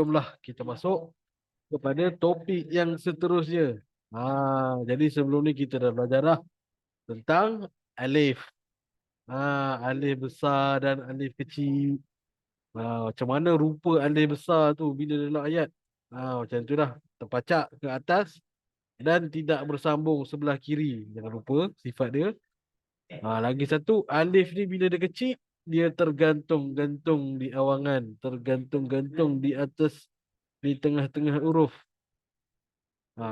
jomlah kita masuk kepada topik yang seterusnya. Jadi sebelum ni kita dah belajar dah tentang alif. Alif besar dan alif kecil. Macam mana rupa alif besar tu bila dalam ayat. Macam tu dah. Terpacak ke atas dan tidak bersambung sebelah kiri. Jangan lupa sifat dia. Lagi satu, alif ni bila dia kecil, dia tergantung-gantung di awangan. Tergantung-gantung di atas, di tengah-tengah huruf.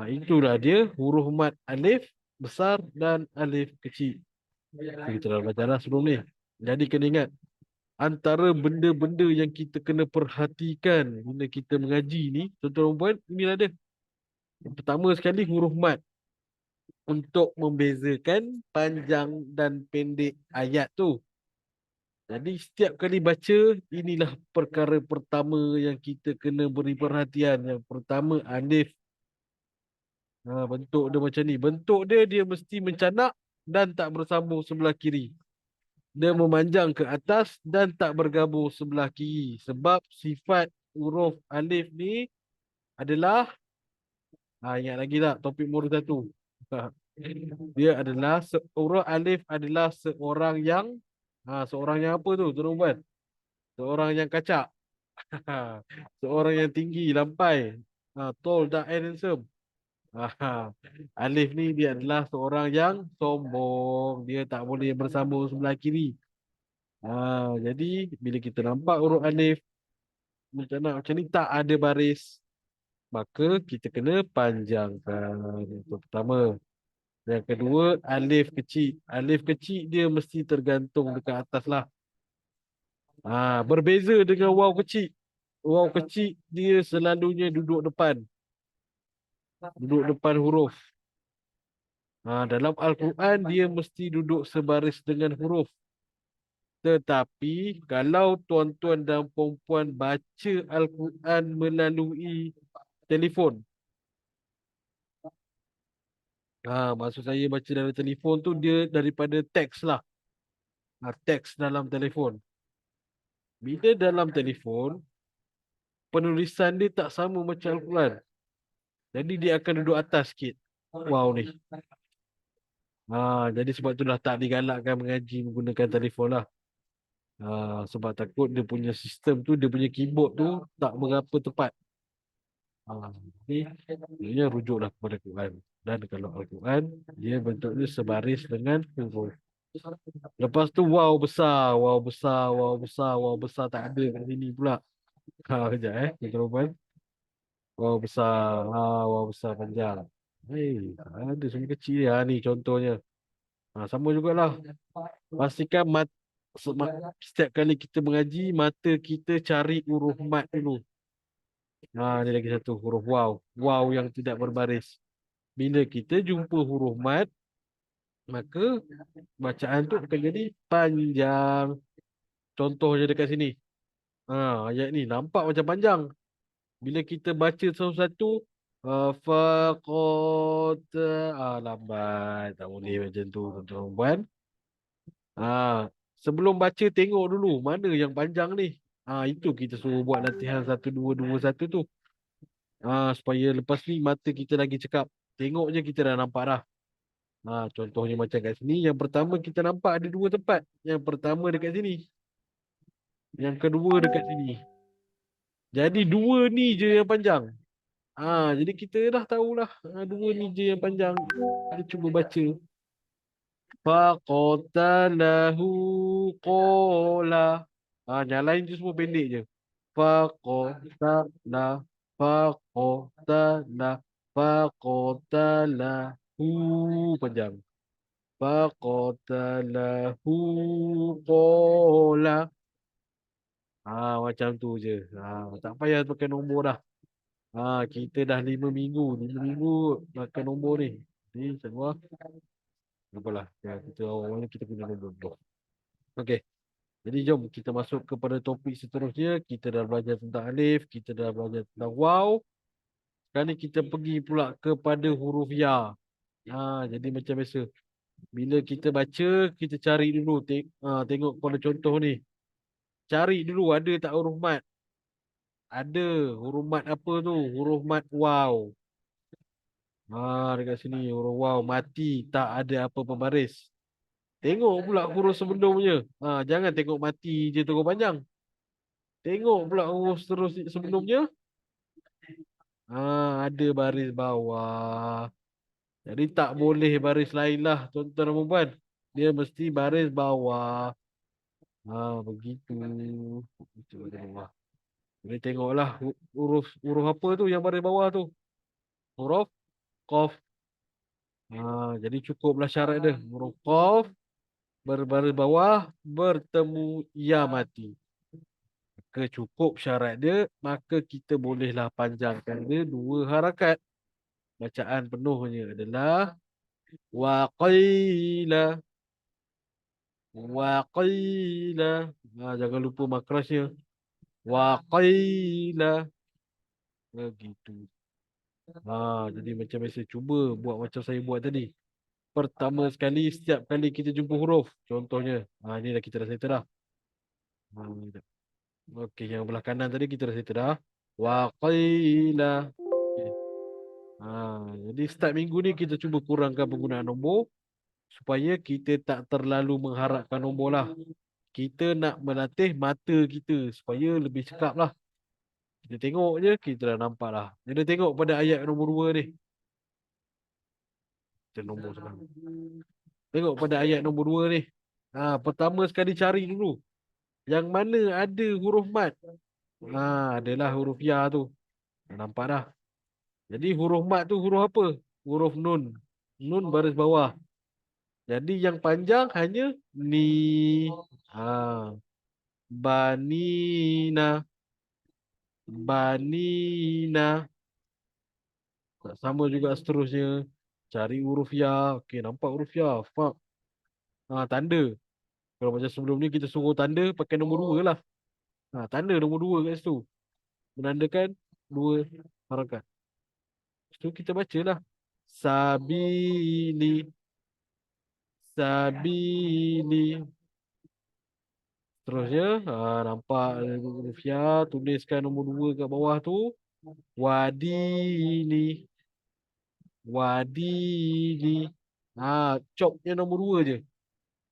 Itulah dia huruf mat alif besar dan alif kecil. Kita dah belajar dah sebelum ni. Jadi kena ingat, antara benda-benda yang kita kena perhatikan bila kita mengaji ni, tuan-tuan dan puan, inilah dia. Yang pertama sekali huruf mat untuk membezakan panjang dan pendek ayat tu. Jadi setiap kali baca, inilah perkara pertama yang kita kena beri perhatian. Yang pertama alif. Bentuk dia macam ni. Bentuk dia mesti mencanak dan tak bersambung sebelah kiri. Dia memanjang ke atas dan tak bergabung sebelah kiri. Sebab sifat huruf alif ni adalah, ingat lagi tak topik murid satu. Dia adalah, huruf alif adalah seorang yang, seorang yang apa tu, tuan Umar? Seorang yang kacak. Seorang yang tinggi, lampai. Tall, dark and handsome. Alif ni dia adalah seorang yang sombong. Dia tak boleh bersambung sebelah kiri. Jadi bila kita nampak huruf alif macam ni tak ada baris, maka kita kena panjangkan. Itu pertama. Yang kedua, alif kecil. Alif kecil dia mesti tergantung dekat atas lah. Berbeza dengan waw kecil. Waw kecil dia selalunya duduk depan. Duduk depan huruf. Dalam Al-Quran dia mesti duduk sebaris dengan huruf. Tetapi kalau tuan-tuan dan puan-puan baca Al-Quran melalui telefon. Maksud saya baca dalam telefon tu dia daripada teks lah. Teks dalam telefon. Bila dalam telefon, penulisan dia tak sama macam Al-Quran. Jadi dia akan duduk atas sikit. Wow ni. Jadi sebab tu dah tak digalakkan mengaji menggunakan telefon lah. Sebab takut dia punya sistem tu, dia punya keyboard tu tak berapa tepat. Ini rujuklah kepada Quran. Dan kalau Al-Quran, dia bentuknya sebaris dengan huruf. Lepas tu wow besar, wow besar, wow besar, wow besar tak ada kat sini pula. Kejap kita lupa. Wow besar, wow besar panjang. Ada semua kecil ya ni contohnya. Sama jugalah. Pastikan setiap kali kita mengaji, mata kita cari huruf mat dulu. Ni lagi satu huruf wow. Wow yang tidak berbaris. Bila kita jumpa huruf mat, maka bacaan tu akan jadi panjang. Contohnya dekat sini. Ayat ni nampak macam panjang. Bila kita baca satu-satu, faqat, lambat. Tak boleh macam tu, tuan-tuan puan. Sebelum baca tengok dulu mana yang panjang ni. Itu kita suruh buat latihan 1 2 2 1 tu. Supaya lepas ni mata kita lagi cekap. Tengok je kita dah nampak dah. Contohnya macam kat sini. Yang pertama kita nampak ada 2 tempat. Yang pertama dekat sini. Yang kedua dekat sini. Jadi 2 ni je yang panjang. Jadi kita dah tahulah. 2 ni je yang panjang. Kita cuba baca. Faqatalahu qala. Yang lain tu semua pendek je. Faqatala. Faqatala. Faqatalahu. Panjang. Faqatalahu qala. Macam tu je. Tak payah pakai nombor dah. Kita dah 5 minggu. 5 minggu pakai nombor ni. Ni semua. Apalah. Kita awal-awal kita punya nombor. Okey. Jadi jom kita masuk kepada topik seterusnya. Kita dah belajar tentang alif. Kita dah belajar tentang waw. Sekarang ni kita pergi pula kepada huruf ya. Jadi macam biasa. Bila kita baca, kita cari dulu. Tengok pada contoh ni. Cari dulu ada tak huruf mat. Ada huruf mat apa tu? Huruf mat waw. Dekat sini huruf waw mati, tak ada apa pembaris. Tengok pula huruf sebelumnya. Jangan tengok mati je terus panjang. Tengok pula huruf terus sebelumnya. Ada baris bawah. Jadi tak boleh baris lain lah tuan-tuan dan puan. Dia mesti baris bawah. Begitu. Begitu baris bawah. Jadi tengoklah huruf huruf apa tu yang baris bawah tu. Huruf Qaf. Jadi cukuplah syarat dia. Huruf Qaf berbaris bawah bertemu ya mati. Maka cukup syarat dia, maka kita bolehlah panjangkan dia 2 harakat. Bacaan penuhnya adalah waqila, waqila. Jangan lupa makrasnya. Waqila. Begitu. Jadi macam biasa, cuba buat macam saya buat tadi. Pertama sekali, setiap kali kita jumpa huruf. Contohnya, ni dah kita dah settle dah. Okey, yang belah kanan tadi kita dah settle dah. Waqila. Okey. Jadi start minggu ni kita cuba kurangkan penggunaan nombor supaya kita tak terlalu mengharapkan nombor lah. Kita nak melatih mata kita supaya lebih cekap lah. Kita tengok je, kita dah nampak lah. Jadi tengok pada ayat nombor 2 ni. Kita nombor sekarang. Tengok pada ayat nombor 2 ni. Pertama sekali cari dulu. Yang mana ada huruf mat. Adalah huruf ya tu. Nampak dah. Jadi huruf mat tu huruf apa? Huruf nun. Nun baris bawah. Jadi yang panjang hanya ni. Banina. Banina. Sama juga seterusnya. Cari huruf ya. Okey, nampak huruf ya. Fak. Tanda. Kalau macam sebelum ni kita suruh tanda pakai nombor 2 lah. Tanda nombor 2 kat situ. Menandakan 2 harakat. Lepas tu kita baca lah. Sabili. Sabili. Terusnya, nampak huruf ya. Tuliskan nombor 2 kat bawah tu. Wadini. Wadini. Chopnya nombor 2 je.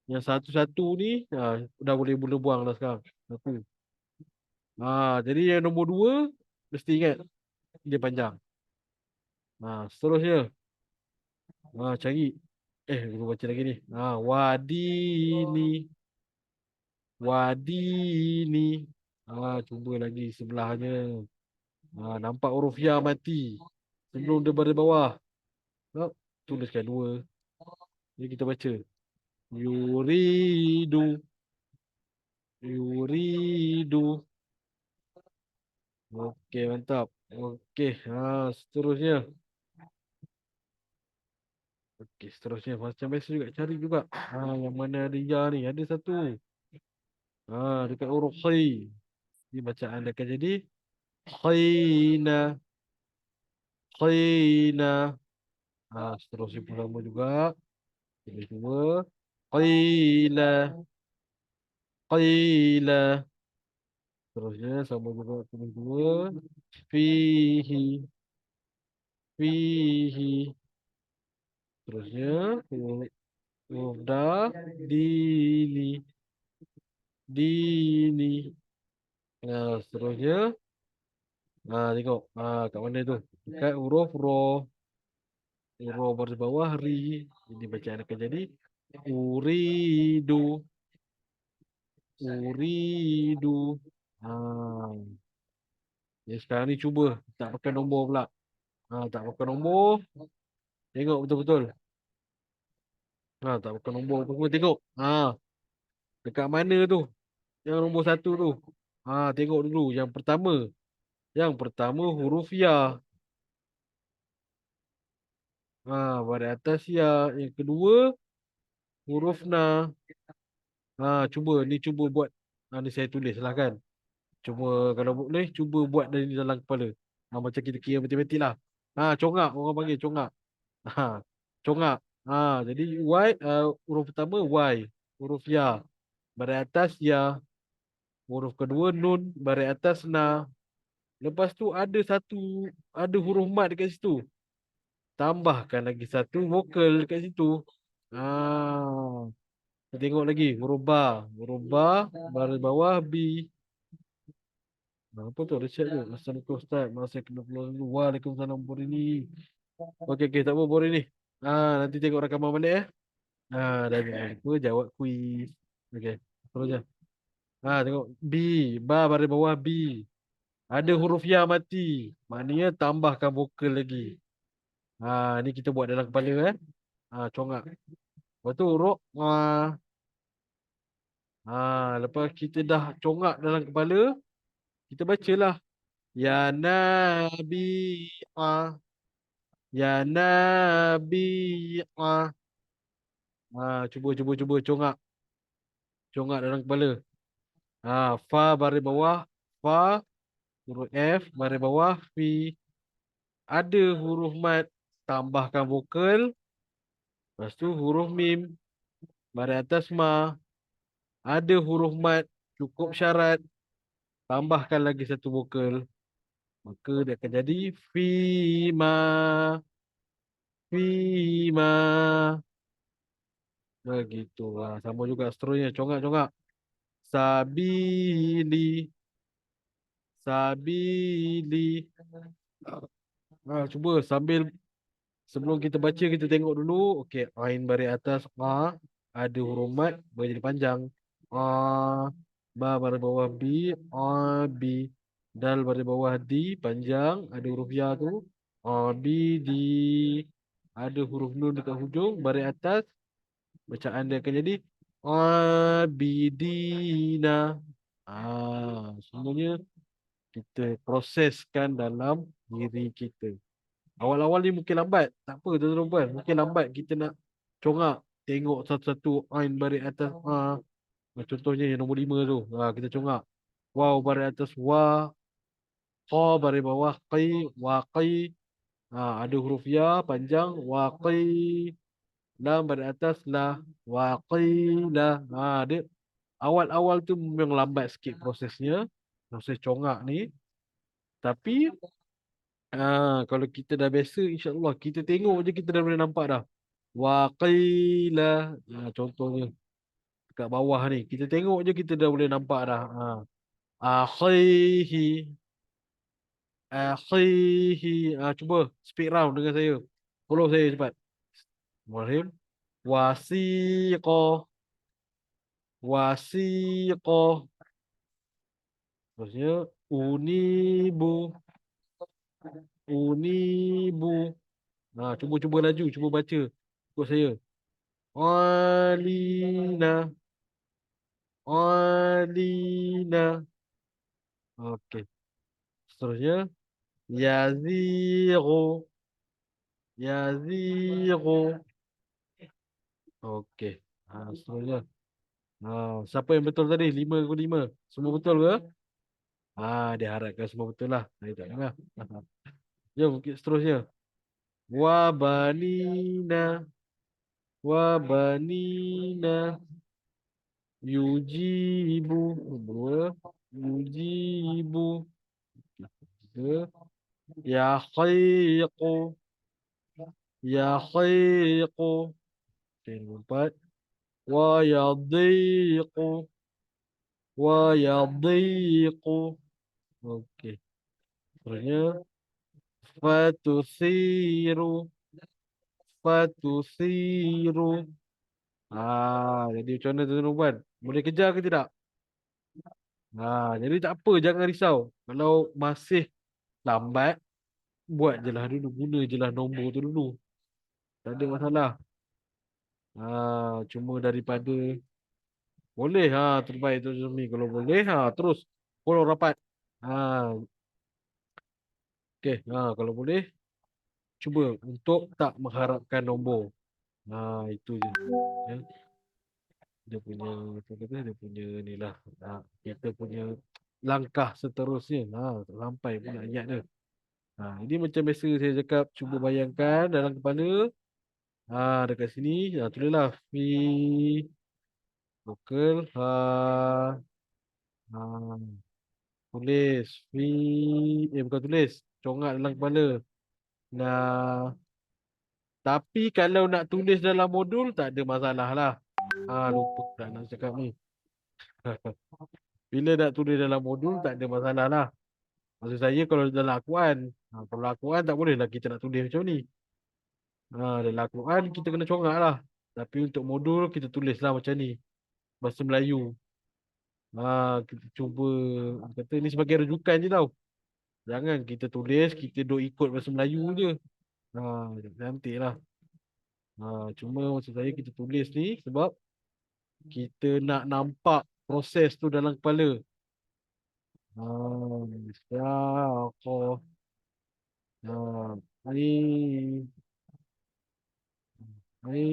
Yang satu-satu ni, dah boleh mula buang dah sekarang. Satu. Jadi yang nombor 2, mesti ingat. Dia panjang. Seterusnya. Cari. Guru baca lagi ni. Wadini. Wadini. Cuba lagi sebelahnya. Nampak huruf ya mati. Sebelum dia baris bawah. Tuliskan 2. Jadi kita baca. Yuridu. Yuridu. Okey, mantap. Okey, seterusnya. Okey, seterusnya macam biasa juga cari juga. Yang mana ada ya ni? Ada satu. Dekat huruf khai. Ini bacaan dia akan jadi khaina. Khaina. Seterusnya pun sama juga. Tulis 2. Qila. Qila. Seterusnya sama juga tulis 2. Fihi. Fihi. Terusnya Mufda Dini. Dini. Seterusnya tengok kat mana tu? Kat huruf ro. Huruf baris bawah ri. Ini bacaan akan jadi uridu. Uridu. Jadi sekarang ni cuba tak pakai nombor pula. Tak pakai nombor. Tengok betul-betul. Tak pakai nombor apa semua. Tengok. Dekat mana tu? Yang nombor 1 tu. Tengok dulu. Yang pertama. Yang pertama huruf ya. Pada atas ya. Yang kedua huruf na. Cuba. Ni cuba buat. Ni saya tulis lah kan. Cuba kalau boleh. Cuba buat dari dalam kepala. Macam kita kira matematik lah. Congak. Orang panggil congak. Congak. Jadi Y. Huruf pertama Y. Huruf ya. Pada atas ya. Huruf kedua nun. Baris atas na. Lepas tu ada huruf mat dekat situ. Tambahkan lagi satu vokal dekat situ. Ah, kita tengok lagi huruf ba. Huruf ba baris bawah B. Apa tu? Ada chat tu. Assalamualaikum Ustaz. Masa kena keluar dulu. Waalaikumsalam Bor ini. Okey, tak apa Bor ini. Nanti tengok rakaman balik eh. Dah jangan lupa jawab kuis. Okey, terus je. Tengok B. Ba baris bawah B. Ada huruf ya mati. Maknanya tambahkan vokal lagi. Ni kita buat dalam kepala eh. Congak. Lepas tu huruf lepas kita dah congak dalam kepala, kita bacalah. Ya Nabi Ya Nabi cuba congak. Congak dalam kepala. Fa baris bawah. Fa. Huruf F baris bawah. Fi. Ada huruf mat. Tambahkan vokal. Lepas tu huruf mim. Baris atas ma. Ada huruf mat. Cukup syarat. Tambahkan lagi satu vokal. Maka dia akan jadi Fima. Fima. Begitu. Sama juga seterusnya. Congak. Sabili. Sabili. Cuba sambil sebelum kita baca kita tengok dulu. Okey, ain baris atas ada huruf mat boleh jadi panjang. A ba baris bawah B, B. Dal baris bawah D panjang, ada huruf ya tu. B D. Ada huruf nun dekat hujung baris atas. Bacaan dia akan jadi Abidina. Semuanya kita proseskan dalam diri kita. Awal-awal ni mungkin lambat. Tak apa tuan-tuan dan puan. Mungkin lambat kita nak congak. Tengok satu-satu ain baris atas. Contohnya yang nombor 5 tu. Kita congak. Waw baris atas wa. Qa baris bawah qi. Wa qi. Ada huruf ya panjang. Wa qi. Lam baris atas la. Wa qi la. Dia awal-awal tu memang lambat sikit prosesnya. Proses congak ni. Tapi kalau kita dah biasa, insya-Allah kita tengok je kita dah boleh nampak dah. Waqila. Contohnya kat bawah ni, kita tengok je kita dah boleh nampak dah. Akhihi. Akhihi. Cuba speed round dengan saya. Follow saya cepat. Bismillahirrahmanirrahim. Wasiqa. Wasiqa. Terusnya unibu. Unibu. Cuba laju, cuba baca. Ikut saya. Alina. Alina. Okey. Seterusnya. Yaziru. Yaziru. Okey. Seterusnya. Siapa yang betul tadi? 5 ke 5? Semua betul ke? Dia harapkan semua betul lah. Tak dengar. Jom, seterusnya. Wabanina. Wabanina. Yujibu. Dua. Yujibu. Tiga. Yakhiqu. Yakhiqu. Empat. Wa yadhiqu. Wa yadhiqu. Okey. Seterusnya. Fatusiru. Fatusiru. Jadi macam mana tuan-tuan puan? Boleh kejar ke tidak? Jadi tak apa, jangan risau. Kalau masih lambat, buat je lah dulu. Guna je lah nombor tu dulu. Tak ada masalah. Cuma daripada boleh terbaik tu Zumi. Kalau boleh terus follow rapat. Ha okey. Kalau boleh cuba untuk tak mengharapkan nombor. Itu je. Ya. Dia punya apa kata dia punya ni lah. Kita punya langkah seterusnya. Sampai pula ayat dia. Ini macam biasa saya cakap, cuba bayangkan dalam kepala. Dekat sini tulislah fi vokal ha. Tulis. Bukan tulis. Congak dalam kepala. Nah, tapi kalau nak tulis dalam modul, tak ada masalah lah. Lupa tak nak cakap ni. Bila nak tulis dalam modul, tak ada masalah lah. Maksud saya kalau dalam Al-Quran. Kalau Al-Quran tak boleh lah kita nak tulis macam ni. Dalam Al-Quran kita kena congak lah. Tapi untuk modul kita tulis lah macam ni. Bahasa Melayu. Kita cuba kata ni sebagai rujukan je tau. Jangan kita tulis, kita duk ikut bahasa Melayu je. Cantik lah. Cuma maksud saya kita tulis ni sebab kita nak nampak proses tu dalam kepala. Ya, aku. Ni, ni,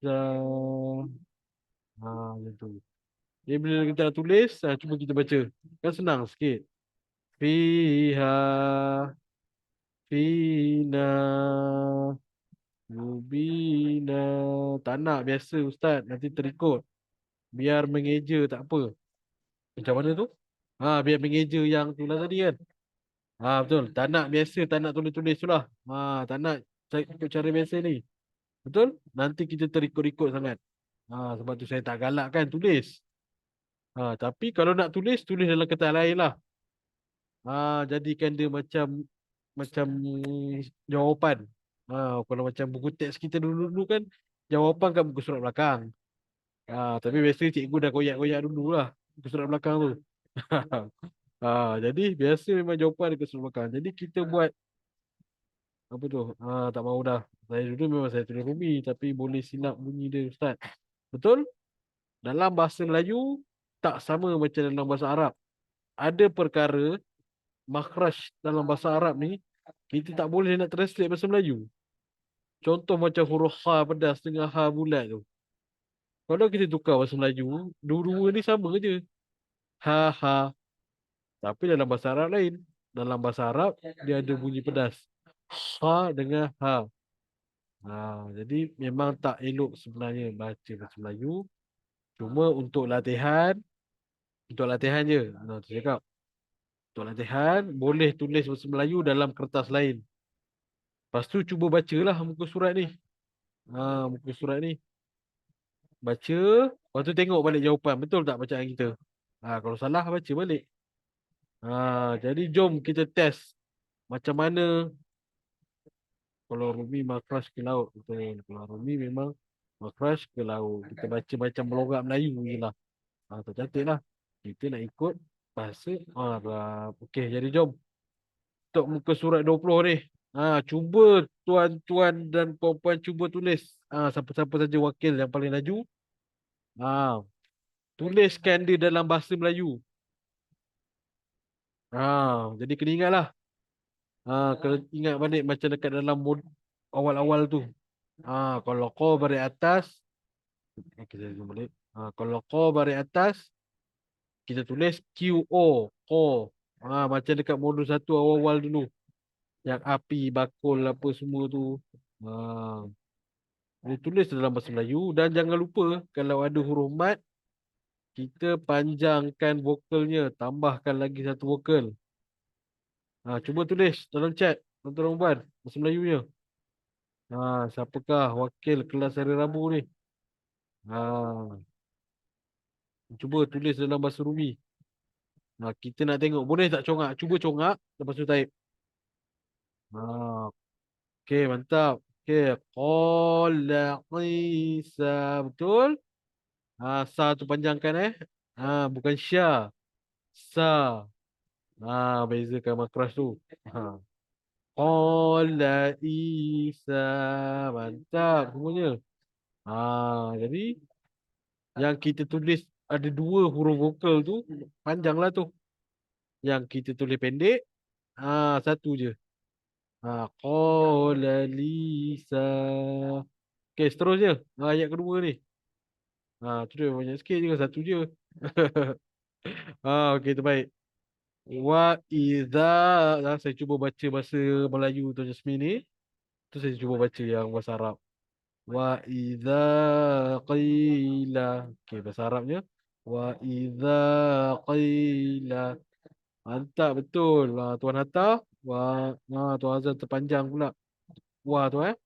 dah. Macam tu. Jadi bila kita nak tulis, cuba kita baca. Kan senang sikit. Fiha, fina, yubina. Tak nak biasa Ustaz, nanti terikut. Biar mengeja tak apa. Macam mana tu? Biar mengeja yang tu lah tadi kan. Betul. Tak nak biasa, tak nak tulis-tulis tu lah. Tak nak ikut cara biasa ni. Betul? Nanti kita terikut-ikut sangat. Sebab tu saya tak galak kan tulis. Tapi kalau nak tulis, tulis dalam kertas lain lah. Jadikan dia macam macam jawapan. Kalau macam buku teks kita dulu-dulu kan, jawapan kat buku surat belakang. Tapi biasa cikgu dah koyak-koyak dulu lah buku surat belakang tu. Jadi biasa memang jawapan dekat surat belakang. Jadi kita buat apa tu? Tak mahu dah. Saya dulu memang saya tulis Rumi tapi boleh silap bunyi dia Ustaz. Betul? Dalam bahasa Melayu tak sama macam dalam bahasa Arab. Ada perkara makhraj dalam bahasa Arab ni kita tak boleh nak translate bahasa Melayu. Contoh macam huruf ha pedas dengan ha bulat tu. Kalau kita tukar bahasa Melayu, dua-dua ni sama je. Ha ha. Tapi dalam bahasa Arab lain. Dalam bahasa Arab dia ada bunyi pedas. Ha dengan ha. Jadi memang tak elok sebenarnya baca bahasa Melayu. Cuma untuk latihan je. Tu cakap. Untuk latihan, boleh tulis bahasa Melayu dalam kertas lain. Lepas tu cuba bacalah muka surat ni. Muka surat ni. Baca, lepas tu tengok balik jawapan. Betul tak bacaan kita? Kalau salah, baca balik. Jadi jom kita test. Macam mana kalau Rumi makras ke laut. Betul. Kalau Rumi memang makras ke laut. Kita baca macam logat Melayu je lah. Tu cantik lah. Kita nak ikut bahasa Arab. Okey, jadi jom. Untuk muka surat 20 ni. Cuba tuan-tuan dan puan-puan cuba tulis. Siapa-siapa saja wakil yang paling laju. Tuliskan dia dalam bahasa Melayu. Jadi kena ingatlah. Kena ingat balik macam dekat dalam awal-awal tu. Kalau kau baris atas, kita balik. Kalau kau baris atas, kita tulis QO, ko. Macam dekat modul 1 awal-awal dulu. Yang api, bakul apa semua tu. Dia tulis dalam bahasa Melayu dan jangan lupa kalau ada huruf mat, kita panjangkan vokalnya, tambahkan lagi satu vokal. Cuba tulis dalam chat tuan-tuan dan puan bahasa Melayunya. Siapakah wakil kelas hari Rabu ni? Ha, Cuba tulis dalam bahasa Rumi. Kita nak tengok boleh tak congak? Cuba congak lepas tu type. Okey, mantap. Okey, qala Isa, betul? Sa tu panjangkan bukan sya. Sa. Bezakan makras tu. Qala Isa, mantap semuanya. Jadi yang kita tulis ada dua huruf vokal tu panjanglah tu. Yang kita tulis pendek satu je. Qala Lisa. Okey, seterusnya. Ayat kedua ni. Tu dia banyak sikit je satu je. Okey, terbaik. Wa idza, saya cuba baca bahasa Melayu tu Jasmine ni. Tu saya cuba baca yang bahasa Arab. Wa idza qila. Okey, bahasa Arabnya. Wa idza qila. Mantap betul. Tuan Hatta. Tuan Azan terpanjang pula. Wah tu eh.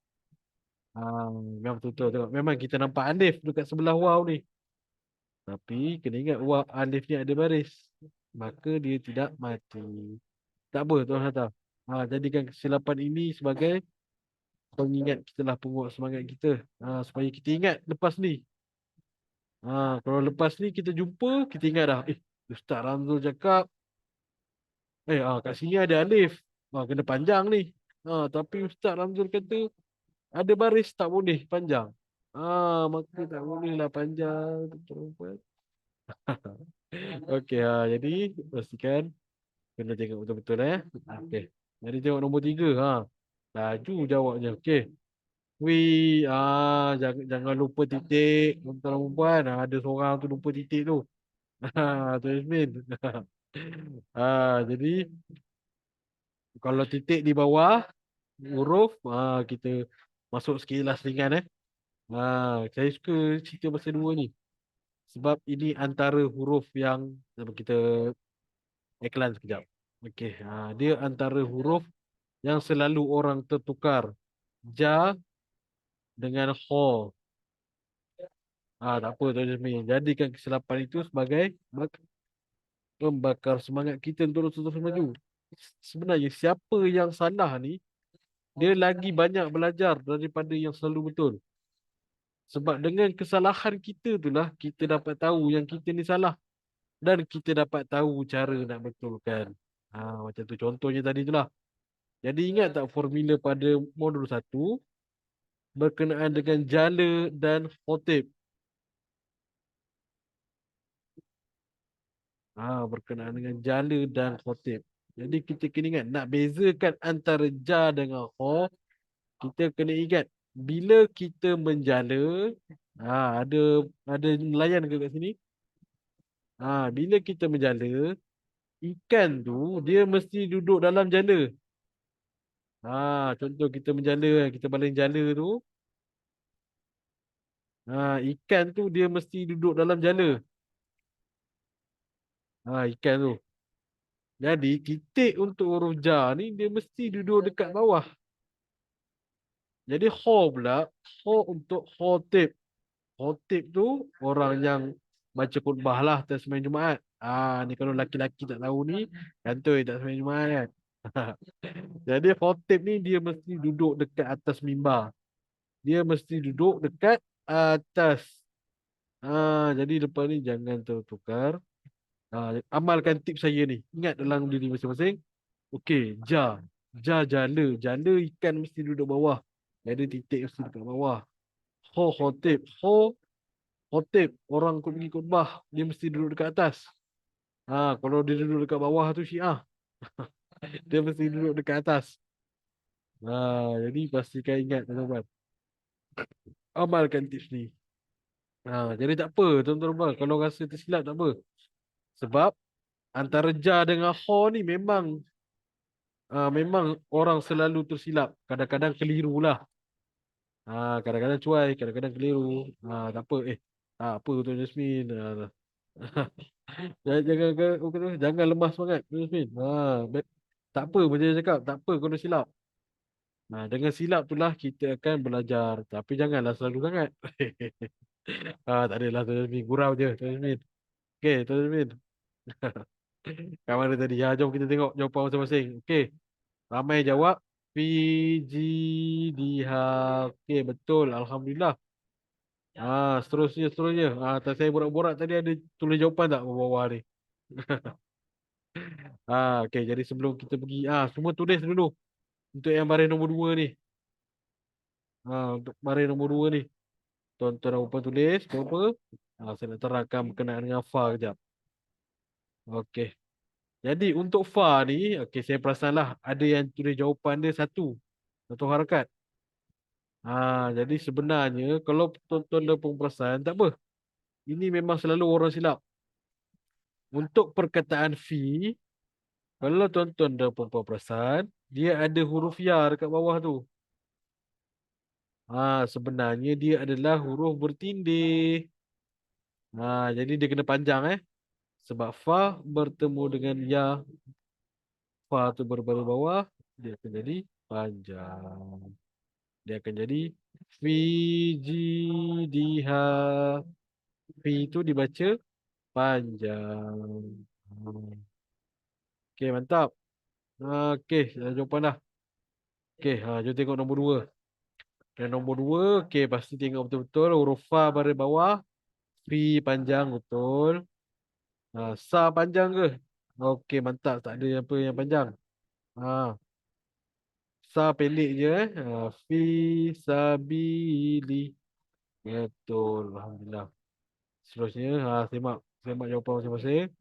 Memang betul-betul tengok. Memang kita nampak alif dekat sebelah waw ni. Tapi kena ingat waw alif ni ada baris. Maka dia tidak mati. Tak apa Tuan Hatta. Jadikan kesilapan ini sebagai pengingat kita lah, penguat semangat kita. Supaya kita ingat lepas ni. Kalau lepas ni kita jumpa, kita ingat dah. Ustaz Ramzul cakap, kat sini ada alif. Kena panjang ni. Tapi Ustaz Ramzul kata, ada baris tak boleh panjang. Maka tak boleh lah panjang. Betul. Okey, jadi pastikan kena tengok betul-betul Okey. Jadi tengok nombor 3. Laju jawabnya. Okey. Jangan lupa titik. Tuan-tuan dan puan, ada seorang tu lupa titik tu. Tu Ismin. Jadi kalau titik di bawah huruf, kita masuk sekilas ringan saya suka cerita pasal dua ni. Sebab ini antara huruf yang kita iklan sekejap. Okey, dia antara huruf yang selalu orang tertukar. Ja dengan kho. Tak apa Tuan Jasmine. Jadikan kesilapan itu sebagai membakar semangat kita untuk terus maju. Sebenarnya siapa yang salah ni, dia lagi banyak belajar daripada yang selalu betul. Sebab dengan kesalahan kita itulah kita dapat tahu yang kita ni salah. Dan kita dapat tahu cara nak betulkan. Macam tu contohnya tadi itulah. Jadi ingat tak formula pada modul 1 berkenaan dengan jala dan khotib. Berkenaan dengan jala dan khotib. Jadi kita kena ingat nak bezakan antara ja dengan kho, kita kena ingat bila kita menjala, ada nelayan ke kat sini? Bila kita menjala, ikan tu dia mesti duduk dalam jala. Contoh kita menjala, kita baling jala tu, ikan tu dia mesti duduk dalam jala. Ikan tu. Jadi titik untuk huruf ja ni dia mesti duduk dekat bawah. Jadi kho pula, kho untuk khotib. Khotib tu orang yang baca khutbah lah tak sembahyang Jumaat. Ni kalau laki-laki tak tahu ni, kantoi tak sembahyang Jumaat kan. Jadi khotib ni dia mesti duduk dekat atas mimbar. Dia mesti duduk dekat atas. Jadi lepas ni jangan tertukar. Amalkan tips saya ni. Ingat dalam diri masing-masing. Okey, jala. Jala ikan mesti duduk bawah. Jadi titik mesti dekat bawah. Khotib. Khotib. Orang pergi khutbah. Dia mesti duduk dekat atas. Kalau dia duduk dekat bawah tu Syiah. Dia mesti duduk dekat atas. Jadi pastikan ingat teman-teman. Amalkan tips ni. Jadi tak apa tuan-tuan. Kalau rasa tersilap tak apa. Sebab antara ja dengan kho ni memang orang selalu tersilap. Kadang-kadang keliru lah. Kadang-kadang cuai, kadang-kadang keliru. Tak apa. Tak apa Tuan Jasmine. Jangan lemah semangat Tuan Jasmine. Tak apa macam saya cakap. Tak apa kalau silap. Dengan silap itulah kita akan belajar. Tapi janganlah selalu sangat. Tak adalah Tuan Jasmine. Gurau je Tuan Jasmine. Okey Tuan Jasmine. Kat mana tadi? Jom kita tengok jawapan masing-masing. Okey. Ramai jawab. Diha. Okey, betul. Alhamdulillah. Seterusnya. Tak saya borak-borak tadi ada tulis jawapan tak bawah ni? Okey, jadi sebelum kita pergi, semua tulis dulu untuk yang baris nombor 2 ni. Untuk baris nombor 2 ni. Tuan-tuan dan puan tulis apa? Saya nak terangkan berkenaan dengan fa kejap. Okey. Jadi untuk fa ni, okey saya perasanlah ada yang tulis jawapan dia satu harakat. Jadi sebenarnya kalau tuan-tuan dan puan perasan, tak apa. Ini memang selalu orang silap. Untuk perkataan fi, kalau tuan-tuan dan puan perasan, dia ada huruf ya dekat bawah tu. Sebenarnya dia adalah huruf bertindih. Jadi dia kena panjang sebab fa bertemu dengan ya, fa tu berbaris bawah, dia akan jadi panjang. Dia akan jadi fi jidiha. Fi itu dibaca panjang. Hmm. Okey, mantap. Okey, dah jawapan dah. Okey, jom tengok nombor dua. Dan nombor dua, okey, pasti tengok betul-betul huruf fa baris bawah, fi panjang betul. Sa panjang ke? Okey, mantap. Tak ada apa yang panjang. Ha, sa pendek je fi sabili. Betul. Alhamdulillah. Seterusnya, semak. Semak jawapan masing-masing.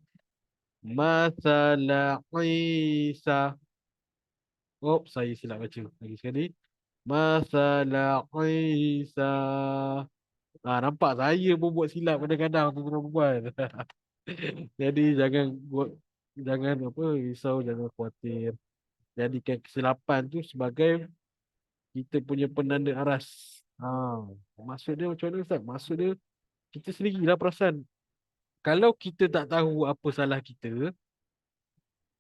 Masala Isa. Oh, saya silap baca. Lagi sekali. Masala Isa. Nampak saya pun buat silap kadang-kadang tu perempuan. Jadi jangan apa risau, jangan khawatir. Jadikan kesilapan tu sebagai kita punya penanda aras. Maksud dia macam mana Ustaz? Maksud dia kita sendirilah perasan. Kalau kita tak tahu apa salah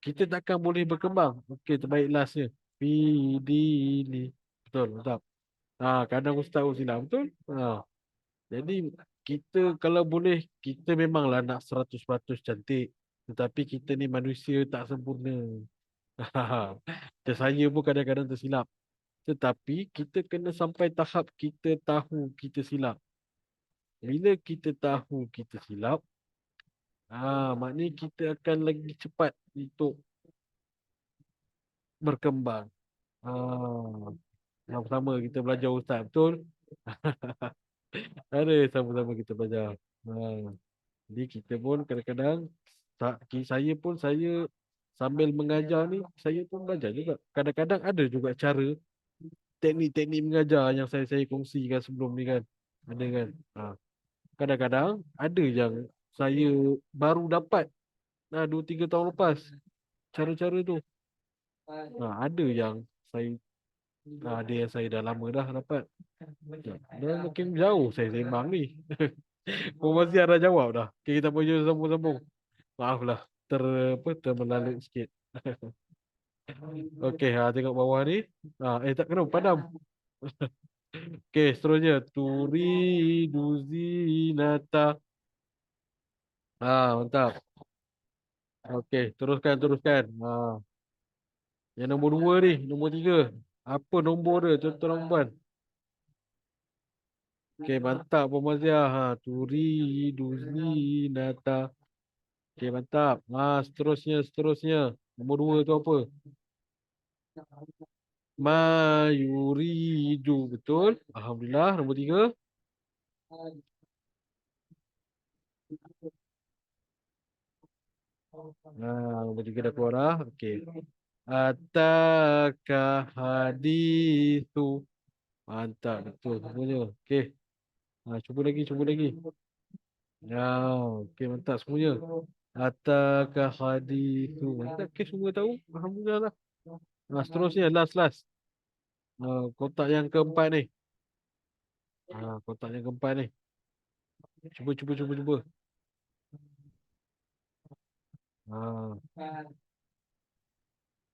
kita takkan boleh berkembang. Okey, terbaik lastnya. Fidili. Betul, betul. Kadang ustaz pun silap, betul? Jadi kita kalau boleh, kita memanglah nak 100% cantik. Tetapi kita ni manusia tak sempurna. Macam saya pun kadang-kadang tersilap. Tetapi kita kena sampai tahap kita tahu kita silap. Bila kita tahu kita silap, maknanya kita akan lagi cepat untuk berkembang. Ah, Sama-sama kita belajar ustaz, betul? Ada sama-sama kita belajar. Jadi kita pun kadang-kadang saya sambil mengajar ni saya pun belajar juga. Kadang-kadang ada juga cara teknik-teknik mengajar yang saya kongsikan sebelum ni kan. Ada kan. Kadang-kadang ada yang saya baru dapat 2-3 tahun lepas cara-cara tu. Ada yang saya ada yang saya dah lama dah dapat. Dan makin jauh saya sembang ni. Masih ada jawab dah. Okay, kita pun sambung-sambung. Maaflah termelalut sikit. Okey, tengok bawah ni. Tak kena padam. Okey, seterusnya turi duzinata. Mantap. Okey, teruskan. Yang nombor dua ni, nombor tiga. Apa nombor dia, tuan-tuan dan puan? Okey, mantap Puan Maziah. Turi duzinata. Okey, mantap. Seterusnya. Nombor dua tu apa? Mayuridu. Betul. Alhamdulillah. Nombor tiga. Nombor tiga dah keluar dah. Okey. Ataka hadithu. Mantap. Betul semuanya. Okey. Cuba lagi. Ya, okey mantap semuanya. Ataka hadithu. Mantap. Okey, semua tahu. Alhamdulillah lah. Seterusnya last. Kotak yang keempat ni. Kotak yang keempat ni. Cuba.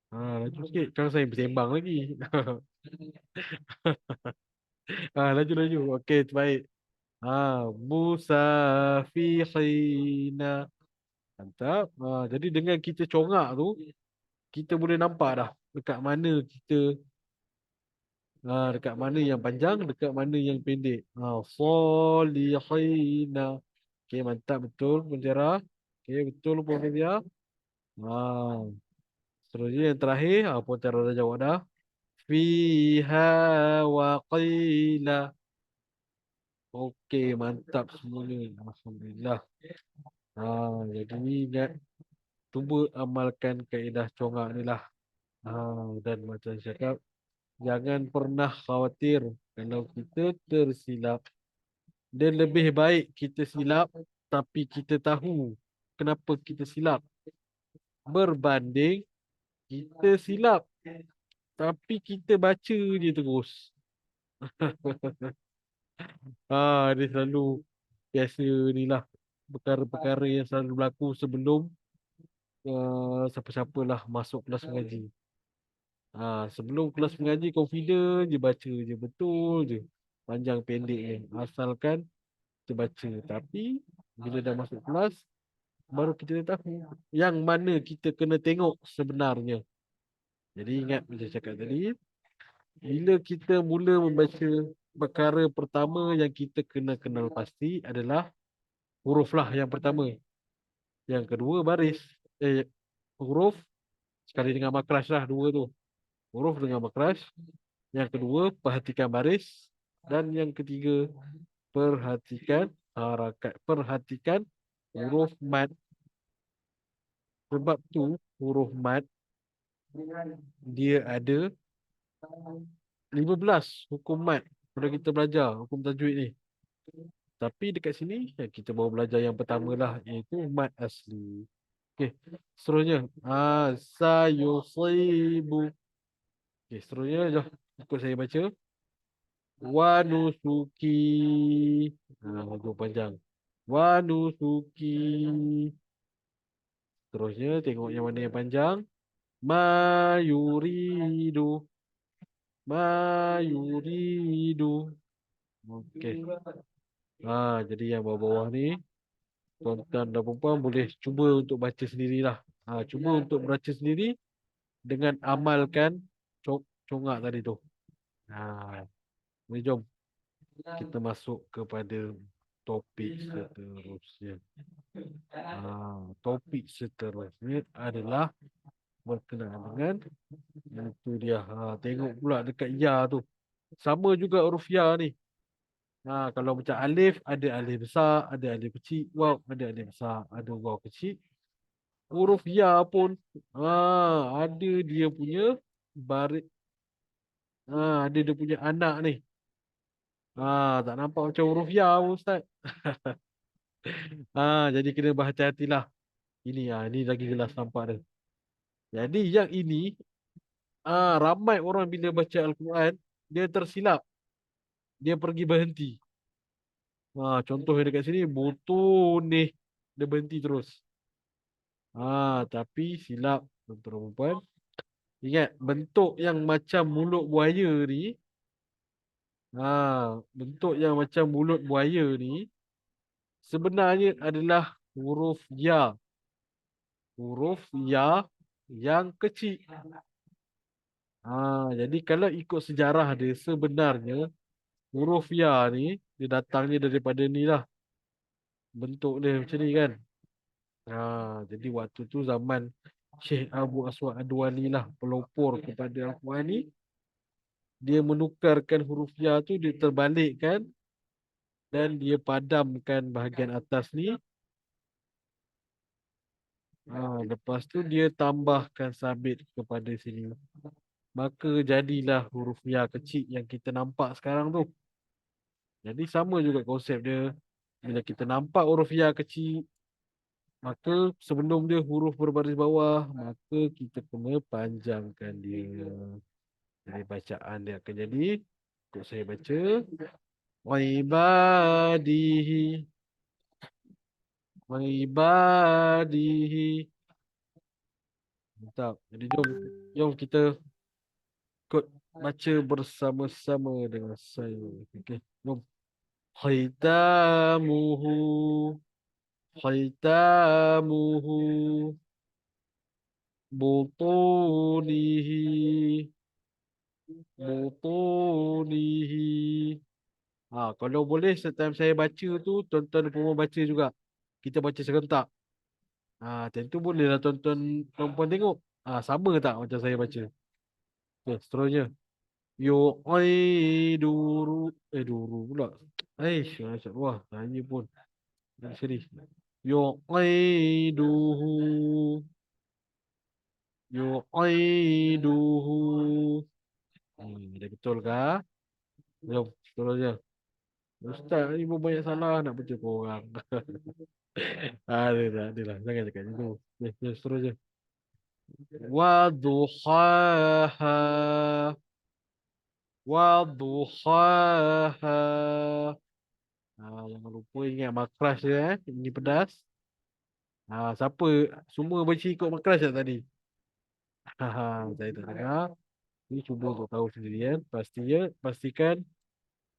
Ah, laju sikit. Kan saya bersembang lagi. Laju. Okey, baik. Musafihina. Mantap. Jadi dengan kita congak tu, kita boleh nampak dah dekat mana yang panjang, dekat mana yang pendek. Solihina. Okey, mantap betul Puan. Okey, betul Puan Fizia. Ah, Seterusnya yang terakhir, Puan Tiara dah jawab dah. Fiha wa qila. Okey, mantap semuanya. Alhamdulillah. Jadi ingat, cuba amalkan kaedah congak ni lah. Dan macam saya cakap, jangan pernah khawatir kalau kita tersilap. Dan lebih baik kita silap, tapi kita tahu kenapa kita silap. Berbanding kita silap, tapi kita baca je terus. Dia selalu biasa ni lah. perkara-perkara yang selalu berlaku sebelum siapa-siapalah masuk kelas mengaji. Sebelum kelas mengaji confident je baca je betul je. Panjang pendek je. Asalkan kita baca. Tapi bila dah masuk kelas baru kita tahu yang mana kita kena tengok sebenarnya. Jadi ingat macam cakap tadi, bila kita mula membaca perkara pertama yang kita kena kenal pasti adalah huruf lah yang pertama. Yang kedua baris. Huruf sekali dengan makras lah dua tu. Huruf dengan makras. Yang kedua perhatikan baris. Dan yang ketiga perhatikan harakat. Perhatikan huruf mat. Sebab tu huruf mat dia ada 15 hukum mat. Kalau kita belajar hukum tajwid ni. Tapi dekat sini kita baru belajar yang pertama lah, iaitu mat asli. Okey, seterusnya. Sayusibu. Okey, seterusnya jom ikut saya baca. Wanusuki. Lagu panjang. Wanusuki. Terusnya tengok yang mana yang panjang. Mayuridu. Mayuridu. Okey. Jadi yang bawah-bawah ni tuan-tuan dan puan boleh cuba untuk baca sendirilah. Cuba untuk baca sendiri dengan amalkan congak tadi tu. Ni jom kita masuk kepada topik seterusnya. Topik seterusnya adalah berkenaan dengan itu dia. Tengok pula dekat ya tu. Sama juga huruf ya ni. Kalau macam alif, ada alif besar, ada alif kecil, waw, ada alif besar, ada waw kecil. Huruf ya pun ada dia punya baris, ada dia punya anak ni. Tak nampak macam huruf ya pun, Ustaz. Jadi kena berhati-hatilah. Ini lagi jelas nampak dia. Jadi yang ini ramai orang bila baca Al-Quran dia tersilap. Dia pergi berhenti. Contohnya dekat sini butun ni dia berhenti terus. Tapi silap tuan-tuan dan puan. Ingat bentuk yang macam mulut buaya ni, bentuk yang macam mulut buaya ni sebenarnya adalah huruf ya. Huruf ya yang kecil. Jadi kalau ikut sejarah dia sebenarnya huruf ya ni dia datangnya daripada ni lah. Bentuk dia macam ni kan. Jadi waktu tu zaman Syekh Abu Aswad Adwani lah pelopor kepada Al-Quran ni. Dia menukarkan huruf ya tu, dia terbalikkan dan dia padamkan bahagian atas ni. Lepas tu dia tambahkan sabit kepada sini. Maka jadilah huruf ya kecil yang kita nampak sekarang tu. Jadi sama juga konsep dia. Bila kita nampak huruf ya kecil, maka sebelum dia huruf berbaris bawah, maka kita kena panjangkan dia. Jadi bacaan dia akan jadi, untuk saya baca, Waibadihi. Waibadihi. Mantap. Jadi jom kita ikut baca bersama-sama dengan saya. Okey, jom. Khitamuhu. Khitamuhu. Butunihi. Butunihi. Kalau boleh setiap saya baca tu, tuan-tuan perempuan baca juga. Kita baca serentak. Tentu bolehlah tuan-tuan perempuan tengok. Sama tak macam saya baca? Okay, seterusnya. Yu'iduru. Duru pula. Masya Allah. Tanya pun. Dari sini. Yu'iduhu. Yu'iduhu. Dah betul kah? Jom, seterusnya. Ustaz ni pun banyak salah nak baca korang. Ada lah. Jangan cakap macam tu. Seterusnya. Waduhaha. Waduhaha. Jangan lupa ingat makras dia Ini pedas. Siapa semua baca ikut makras tak tadi? Saya tak dengar. Ini cuba untuk tahu sendiri kan. Pastikan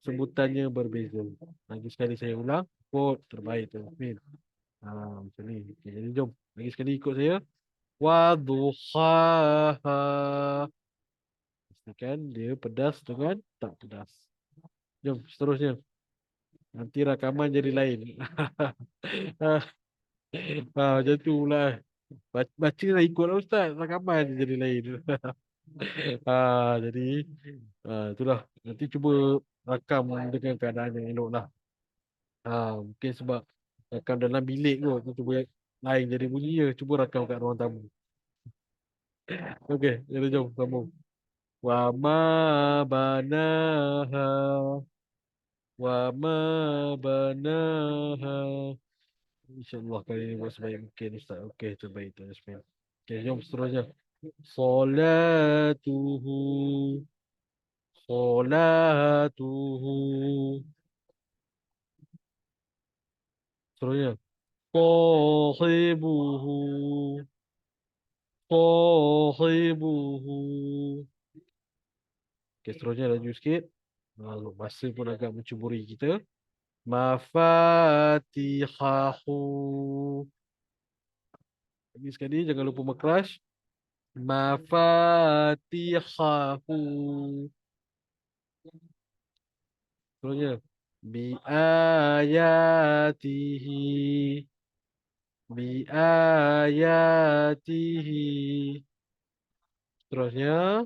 sebutannya berbeza. Lagi sekali saya ulang. Kod terbaik tu. Min. Macam ni. Okay, jadi jom. Lagi sekali ikut saya. Wadduhaha. Pastikan dia pedas dengan tak pedas. Jom seterusnya. Nanti rakaman jadi lain. Macam tu pula. Baca lah ikutlah Ustaz. Rakaman jadi lain. Jadi itulah. Nanti cuba rakam dengan keadaan yang elok lah. Mungkin sebab rakam dalam bilik kot. Cuba yang lain jadi bunyi je. Cuba rakam kat ruang tamu. Okey, jadi jom sambung. Wa ma banaha. Wa ma banaha. InsyaAllah kali ini buat sebaik mungkin Ustaz. Okey, terbaik tu Yasmin. Okey, jom seterusnya. Salatuhu. Salatuhu. Seterusnya. Sahibuhu. Sahibuhu. Okey, seterusnya laju sikit. Masa pun agak mencuburi kita. Mafatihahu. Lagi sekali, jangan lupa makras. Mafatihahu. Seterusnya. Biayatihi. Biayatihi. Seterusnya.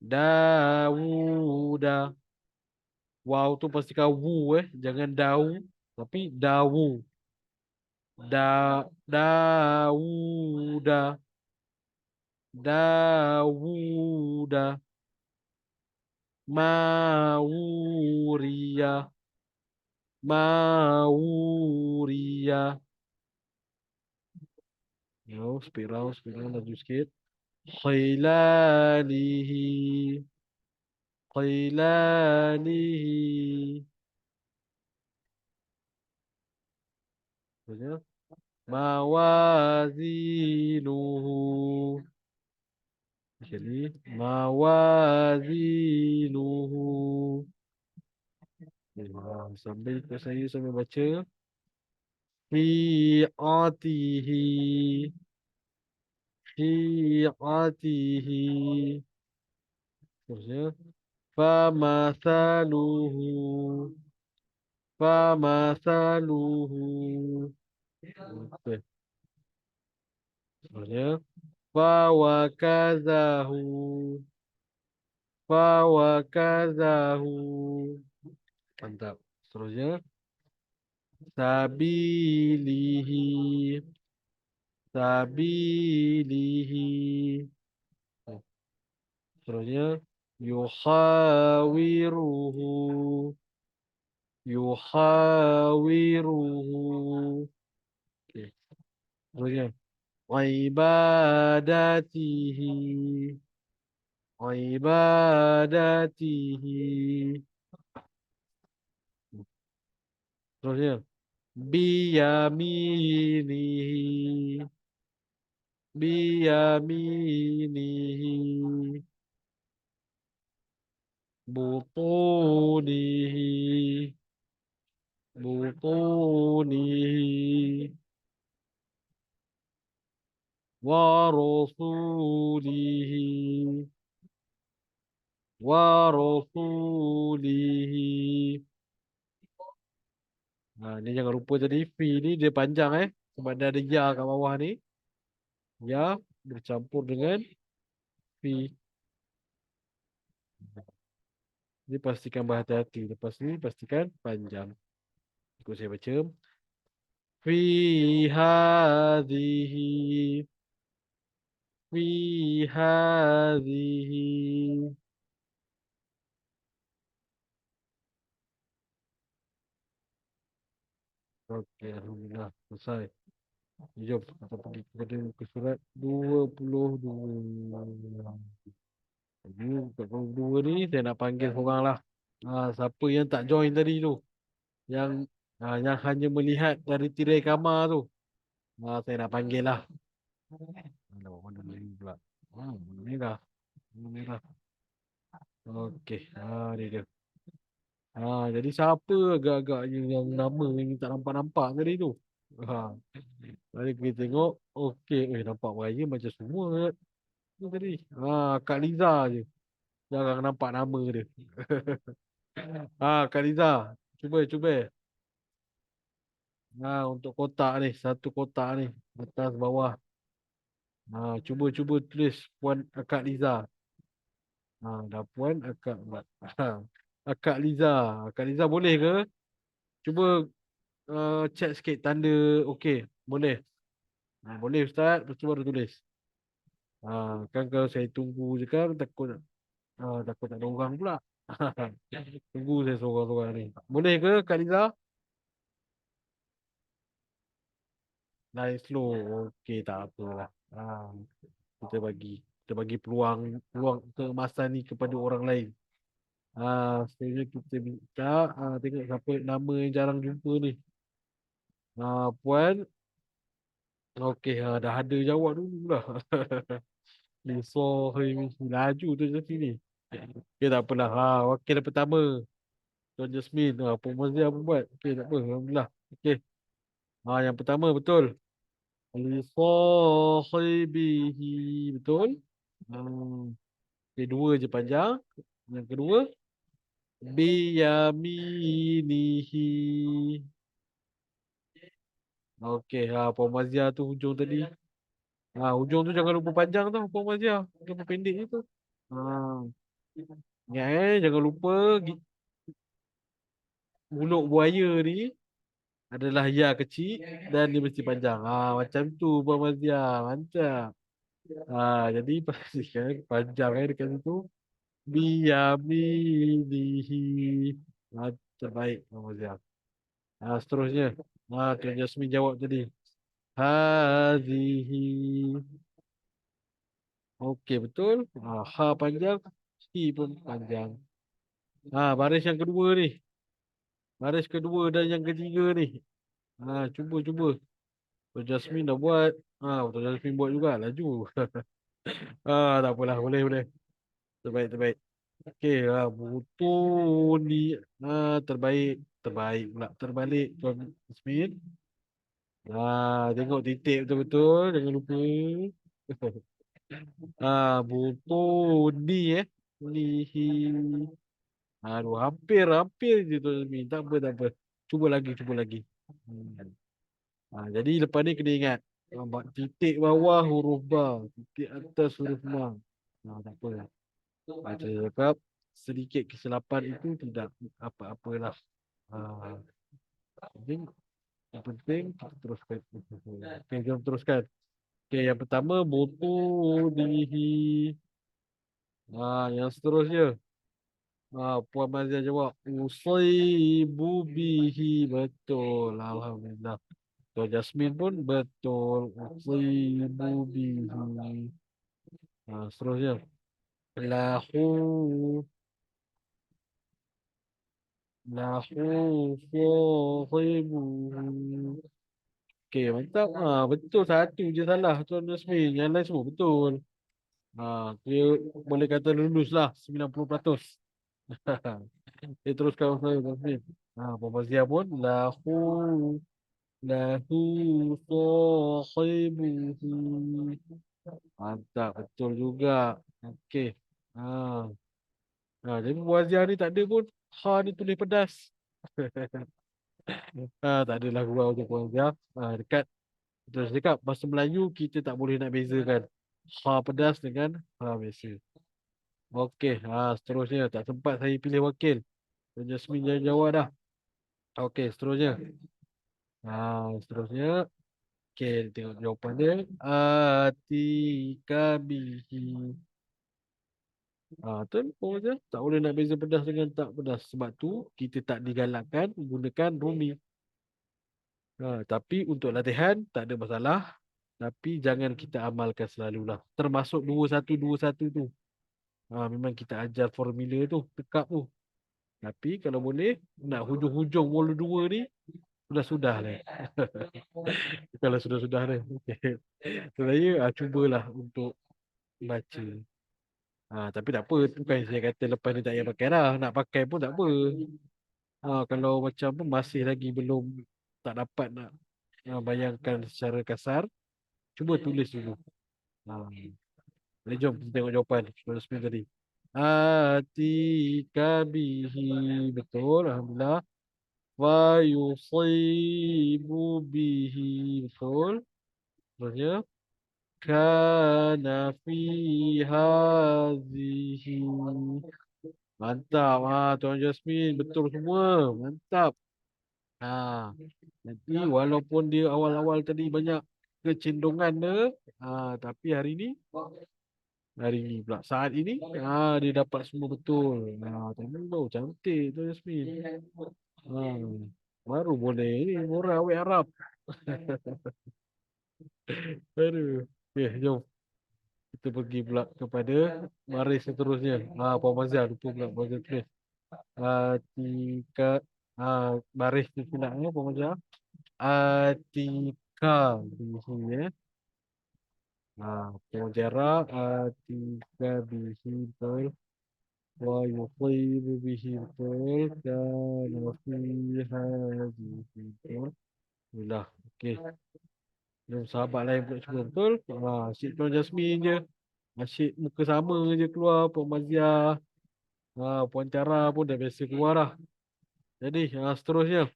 Dawuda. Wow tu pastikan wu jangan dau tapi dawu. Dawuda. Dawuda. Mauria. Mauria. Yo, spiral laju sikit. Khilalihi. Khilalihi. Maksudnya, mawazinuhu. Jadi, mawazinuhu. Sambil saya sambil baca. Fi'atihi. Fi'atihi. Maksudnya, famathaluhu. Famathaluhu. Okey. Maksudnya, fawakazahu. Fawakazahu. Mantap. Seterusnya. Sabilihi. Sabilihi. Seterusnya. Yuhawiruhu. Yuhawiruhu. Okey. Seterusnya. Ibadatihi. Ibadatihi. Seterusnya. Biyaminihi. Biyaminihi. Butunihi. Butunihi. Warasulihi. Warasulihi. Ni jangan lupa tadi fi ni dia panjang sebab dia ada ya kat bawah ni. Ya bercampur dengan fi. Jadi pastikan berhati-hati. Lepas ni pastikan panjang. Ikut saya baca. Fi hadhihi. Fi hadhihi. Okey, alhamdulillah selesai. Jom kita pergi kepada muka surat 22. Jadi muka surat 22 ni saya nak panggil korang lah. Siapa yang tak join tadi tu? Yang yang hanya melihat dari tirai kamar tu. Saya nak panggil lah. Alah, warna biru pula. Warna merah. Warna merah. Okey. Ni dia. Jadi siapa agak-agaknya yang nama yang tak nampak-nampak tadi tu? Ha. Mari kita tengok. Okey. Nampak raya macam semua ni tadi. Kak Liza je. Jarang nampak nama dia. Kak Liza. Cuba. Untuk kotak ni. Satu kotak ni. Atas, bawah. Cuba tulis Puan Akak Liza. Dah Puan Akak. Akak Liza. Akak Liza boleh ke? Cuba check sikit tanda okey. Boleh. Boleh Ustaz. Lepas tu baru tulis. Kan kalau saya tunggu je kan takut tak ada orang pula. Tunggu saya seorang-seorang ni. Boleh ke Kak Liza? Lain slow. Okey, tak apalah. Kita bagi kita bagi peluang peluang keemasan ni kepada orang lain. Seterusnya kita minta tengok siapa nama yang jarang jumpa ni. Puan. Okey, dah ada jawab dulu lah. Lisa mesti laju tu je sini. Okey, tak apalah. Wakil yang pertama. Tuan Jasmine. Puan Mazia pun buat. Okey, tak apa. Alhamdulillah. Okey. Yang pertama betul. Lisahibihi. Betul. Hmm. Okey, dua je panjang. Yang kedua. Biyaminihi. Okey, Puan Mazia tu hujung tadi. Hujung tu jangan lupa panjang tau Puan Mazia. Jangan pendek je tu. Ha. Ingat jangan lupa mulut buaya ni adalah ya kecil dan dia mesti panjang. Macam tu Puan Mazia. Mantap. Jadi pastikan panjang dekat situ. Biyaminihi. Terbaik Puan Mazia. Seterusnya. Tuan Jasmine jawab tadi. Hazihi. Okey, betul. Panjang. Hi pun panjang. Baris yang kedua ni. Baris kedua dan yang ketiga ni. Cuba. Tuan Jasmine dah buat. Tuan Jasmine buat juga. Laju. Tak apalah. Boleh. Terbaik. Okey. Butuh ni. Terbaik. Terbaik pula. Terbalik Tuan Jasmine. Tengok titik betul-betul. Jangan lupa. Butuh ni Lihi. Aduh, hampir je tu Azmi. Tak apa. Cuba lagi. Hmm. Jadi lepas ni kena ingat. Titik bawah huruf ba. Titik atas huruf ma. Tak apa. Saya cakap sedikit kesilapan itu tidak apa-apalah. Ah, penting, yang penting kita teruskan. Okey, jom teruskan. Okey, yang pertama butuh. Yang seterusnya. Puan Mazia jawab. Usaibu bihi. Betul. Alhamdulillah. Tuan Jasmine pun betul. Usaibu bihi. Seterusnya. Lahu. Lahu sahibu. Okey, mantap. Betul. Satu je salah Tuan Jasmine. Yang lain semua betul. Dia boleh kata lulus lah 90%. Dia teruskan saya Jasmine. Puan Mazia pun lahu sahibuhu. Mantap, betul juga. Okey. Ha. Jadi Muazzia ni tak ada pun. Ni tulis pedas. Tak adalah gurau je Muazzia. Dekat. Terus cakap bahasa Melayu kita tak boleh nak bezakan. Pedas dengan biasa. Okey. Seterusnya. Tak sempat saya pilih wakil. Dan Jasmine jangan jawab dah. Okey, seterusnya. Seterusnya. Okey, tengok jawapan dia. Atika bihi. Betul, pun je. Tak boleh nak beza pedas dengan tak pedas. Sebab tu, kita tak digalakkan menggunakan rumi. Tapi untuk latihan, tak ada masalah. Tapi jangan kita amalkan selalulah. Termasuk 2121 tu. Memang kita ajar formula tu, tekap tu. Tapi kalau boleh nak hujung-hujung mula dua ni sudah-sudah lah. Kalau sudah-sudah ni. Okey. Saya cubalah untuk baca. Tapi tak apa. Bukan saya kata lepas ni tak payah pakai dah. Nak pakai pun tak apa. Kalau macam pun masih lagi belum tak dapat nak bayangkan secara kasar. Cuba tulis dulu. Ha. Jadi jom kita tengok jawapan soalan 9 tadi. Atika bihi. Betul. Alhamdulillah. Wa yusibu bihi. Betul. Terusnya. Kana fi hazihi. Mantap. Tuan Jasmine. Betul semua. Mantap. Nanti walaupun dia awal-awal tadi banyak kecenderungan dia. Tapi hari ni pula. Saat ini. Dia dapat semua betul. Tengok cantik tu Yasmin. Baru boleh ni. Orang awet Arab. Aduh. Okay, jom. Kita pergi pula kepada baris seterusnya. Puan Mazhar. Lupa pula Puan Mazhar tulis. Tika. Baris tu silap Puan Mazhar. Atika. Di sini ya. Penjara Atika bihi betul. Wa yuqibu bihi betul. Kana fi hadhihi betul. Itulah. Okey. Jom sahabat lain pula cuba betul. Asyik Tuan Jasmine je. Asyik muka sama je keluar. Puan Maziah. Puan Cara pun dah biasa keluar dah. Jadi seterusnya.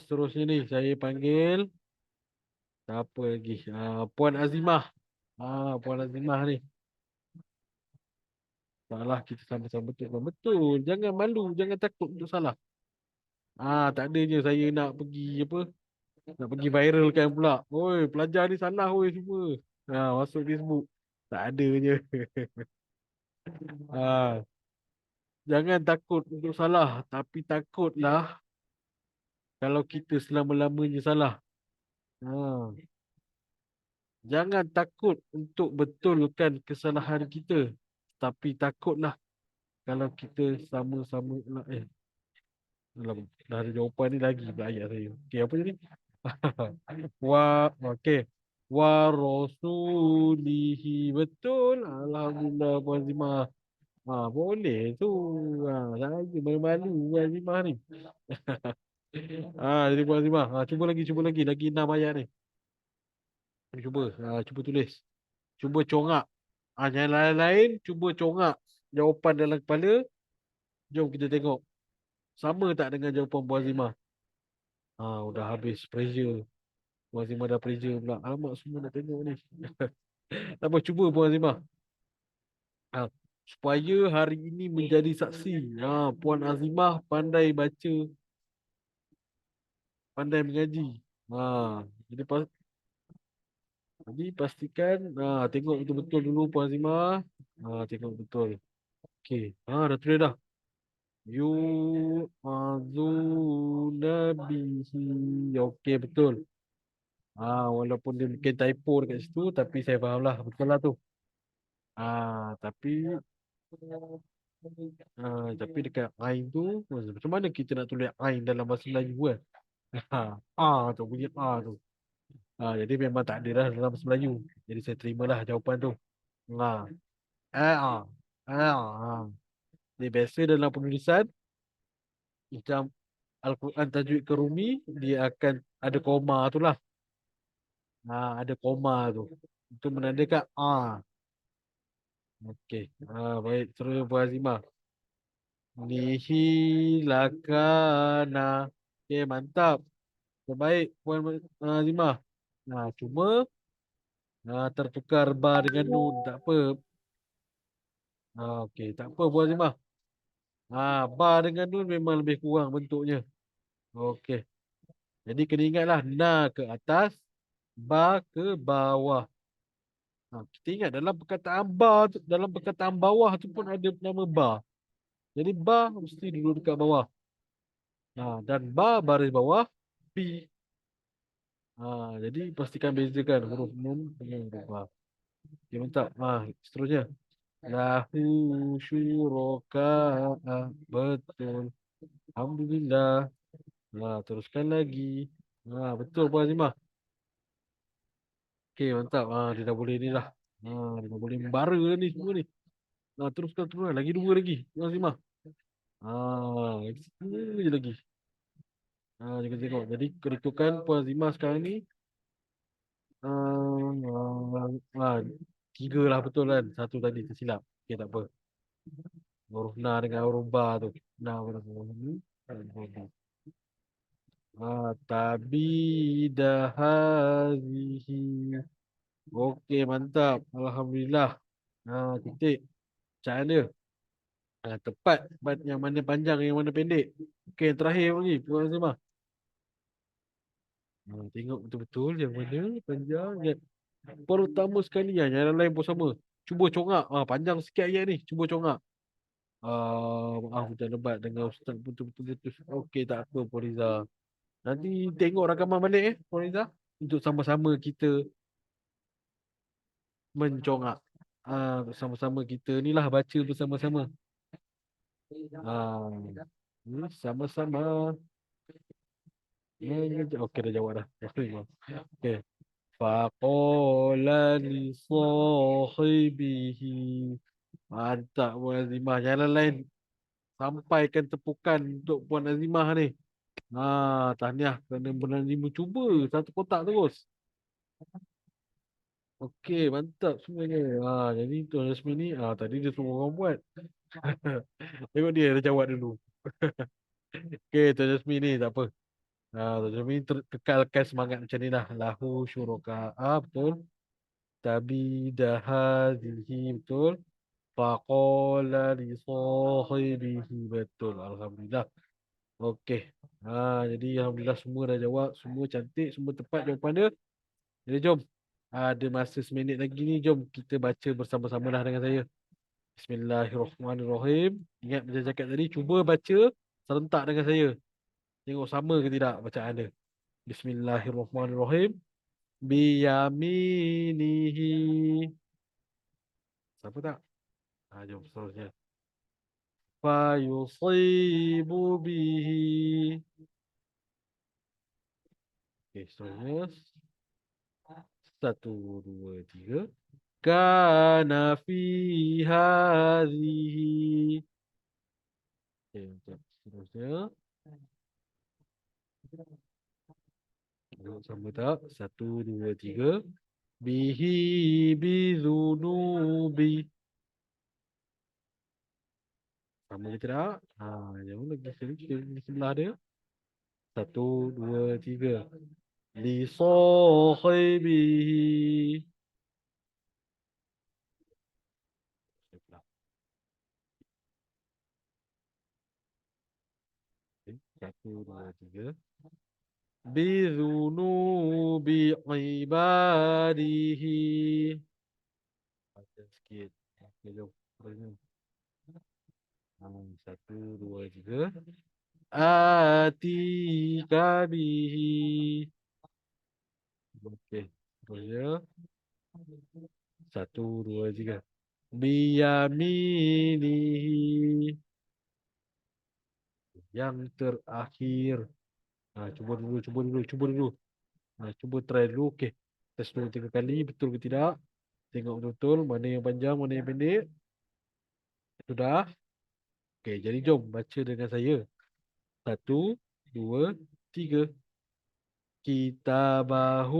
Seterusnya ni saya panggil. Siapa lagi? Puan Azimah. Puan Azimah ni. Salah kita sama-sama betul. Betul. Jangan malu. Jangan takut untuk salah. Tak ada je saya nak pergi apa? Nak pergi viralkan pula. Oi, pelajar ni salah oi semua. Masuk Facebook. Tak ada je. ha, Jangan takut untuk salah. Tapi takutlah kalau kita selama-lamanya salah. Ha, Jangan takut untuk betulkan kesalahan kita. Tapi takutlah kalau kita sama-sama dah ada jawapan ni lagi pula ayat saya. Okey, apa tadi? Okey. Wa rasulihi. Betul. Alhamdulillah Puan Zimah. Boleh tu. Saya malu-malu Puan Zimah ni. Jadi Puan Zimah. Cuba lagi, cuba lagi. Lagi 6 ayat ni. Cuba. Cuba tulis. Cuba congak. Yang lain-lain, cuba congak jawapan dalam kepala. Jom kita tengok. Sama tak dengan jawapan Puan Zimah? Udah habis pressure. Puan Zimah dah pressure pula. Alamak, semua nak tengok ni. Tak apa, cuba Puan Zimah. Supaya hari ini menjadi saksi. Puan Azimah pandai baca, pandai mengaji. Jadi, jadi pastikan, tengok betul-betul dulu Puan Azimah. Tengok betul. Okey. Dah tulis dah. Yu'adzuna bihi. Okey, betul. Walaupun dia mungkin typo dekat situ, tapi saya faham lah. Betul lah tu. Tapi tapi dekat Ain tu, macam mana kita nak tulis Ain dalam bahasa Melayu kan? Tu bunyi tu. Jadi memang tak ada dah dalam bahasa Melayu. Jadi saya terimalah jawapan tu. Ha. Ah. Ah. Jadi biasa dalam penulisan macam Al-Quran tajwid ke Rumi, dia akan ada koma tu lah. Ada koma tu. Itu menandakan Okey. Baik, terus Puan Azimah. Nihilakana. Okey, mantap. Terbaik Puan Azimah. Cuma tertukar ba dengan nun. Tak apa. Okey, tak apa Puan Azimah. Ba dengan nun memang lebih kurang bentuknya. Okey. Jadi kena ingatlah na ke atas, ba ke bawah. Kita ingat dalam perkataan ba tu, dalam perkataan bawah tu pun ada nama ba. Jadi ba mesti duduk dekat bawah. Dan ba baris bawah, pi. Jadi pastikan bezakan huruf nun dengan huruf ba. Okey, mantap. Seterusnya. lahu syuraka. Betul. Alhamdulillah. Nah, teruskan lagi. Betul Puan Azimah. Okey, mantap. Dia dah boleh ni lah. Dia dah boleh membara dah ni semua ni. Teruskan terus. Lagi dua lagi. Puan Azimah. Lagi satu je lagi. Jangan tengok. Jadi kedudukan Puan Azimah sekarang ni. Ah, ah, Tiga lah betul kan. Satu tadi tersilap. Okey, tak apa. Huruf na dengan huruf ba tu. Na huruf ni. Tabidahazihi. Okey, mantap. Alhamdulillah. Titik. Macam mana? Tepat. Yang mana panjang, yang mana pendek. Okey, yang terakhir lagi. Puan Azimah. Tengok betul-betul yang mana panjang. Yang pertama sekali yang lain pun sama. Cuba congak. Panjang sikit ayat ni. Cuba congak. Maaf hujan lebat dengan Ustaz betul-betul. Okey, tak apa Puan Riza. Nanti tengok rakaman balik Puan Riza. Untuk sama-sama kita mencongak. Bersama-sama kita ni lah baca bersama-sama. Ni sama-sama. Okey, dah jawab dah. Okey. Faqala li sahibihi. Mantap Puan Azimah. Jalan lain sampaikan tepukan untuk Puan Azimah ni. Tahniah kerana berani mencuba satu kotak terus. Okey, mantap semuanya. Jadi Tuan Rasmi ni, tadi dia suruh orang buat. Tengok dia jawab dulu. Okey, Tuan Rasmi ni tak apa. Tuan Rasmi ni kekalkan semangat macam ni lah. Lahu syuraka. Betul. Tabidahazihi. Betul. Faqala li sahibihi. Betul. Alhamdulillah. Okey. Jadi Alhamdulillah semua dah jawab. Semua cantik. Semua tepat jawapan dia. Jadi jom. Ada masa seminit lagi ni. Jom kita baca bersama-sama lah dengan saya. Bismillahirrahmanirrahim. Ingat macam cakap tadi. Cuba baca serentak dengan saya. Tengok sama ke tidak bacaan dia. Bismillahirrahmanirrahim. Biyaminihi. Siapa tak? Jom seterusnya. Fayusibu bihi. Okey, seterusnya. Satu, dua, tiga. Kana fi hadhihi. Okey, untuk seterusnya. Tengok sama tak? Satu, dua, tiga. Bihi bizunubi. Sama ke tidak? Yang lagi di sebelah dia. Satu, dua, tiga. Li sahibihi. Okey, satu, dua, tiga. Bizunubi ibadihi. Baca sikit. Okey, jom. Terusnya. Satu, dua, tiga. Atika bihi. Okey. Terusnya. Satu, dua, tiga. Biyaminihi. Yang terakhir. Cuba dulu. Cuba try dulu. Okey. Test dulu 3 kali. Betul ke tidak? Tengok betul-betul. Mana yang panjang, mana yang pendek. Sudah. Okey. Jadi jom baca dengan saya. Satu, dua, tiga. Kitabahu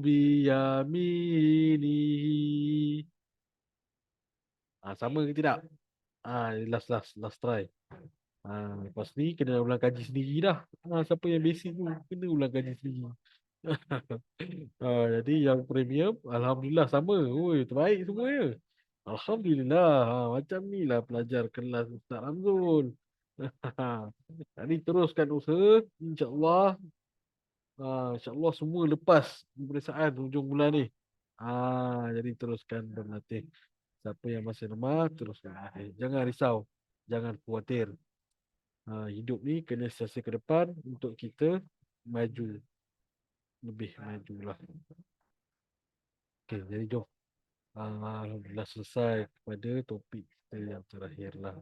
biyaminihi. Sama ke tidak? Last try. Lepas ni kena ulang kaji sendiri dah. Siapa yang basic tu kena ulang kaji sendiri. Jadi yang premium alhamdulillah sama. Oi, terbaik semuanya. Alhamdulillah. Macam ni lah pelajar kelas Ustaz Ramzul. Jadi teruskan usaha, insya-Allah. InsyaAllah semua lepas peperiksaan hujung bulan ni. Jadi teruskan berlatih. Siapa yang masih lemah, teruskan berlatih. Jangan risau. Jangan khawatir. Hidup ni kena selesa ke depan untuk kita maju. Lebih maju lah. Okey, jadi jom. Alhamdulillah selesai kepada topik kita yang terakhir lah.